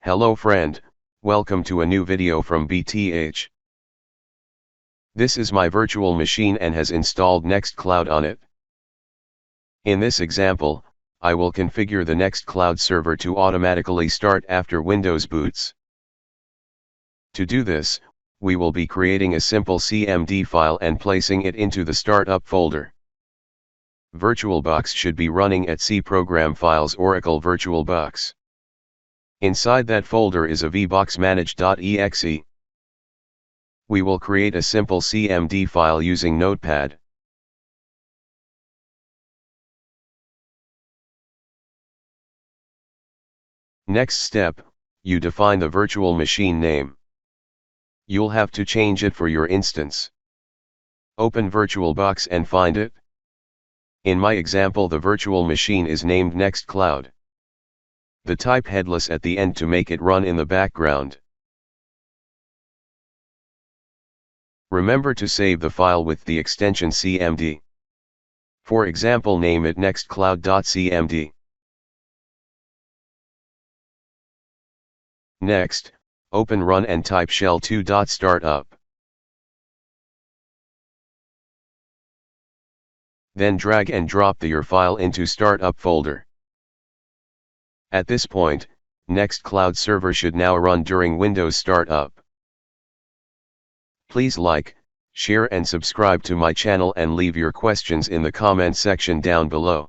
Hello friend, welcome to a new video from BTH. This is my virtual machine and has installed Nextcloud on it. In this example, I will configure the Nextcloud server to automatically start after Windows boots. To do this, we will be creating a simple CMD file and placing it into the Startup folder. Virtualbox should be running at C Program Files Oracle Virtualbox. Inside that folder is a vboxmanage.exe. We will create a simple CMD file using Notepad. Next step, you define the virtual machine name. You'll have to change it for your instance. Open Virtualbox and find it. In my example, the virtual machine is named Nextcloud. The type headless at the end to make it run in the background. Remember to save the file with the extension CMD. For example, name it nextcloud.cmd. Next, open Run and type shell2.startup. Then drag and drop your file into Startup folder. At this point, Nextcloud server should now run during Windows startup. Please like, share and subscribe to my channel and leave your questions in the comment section down below.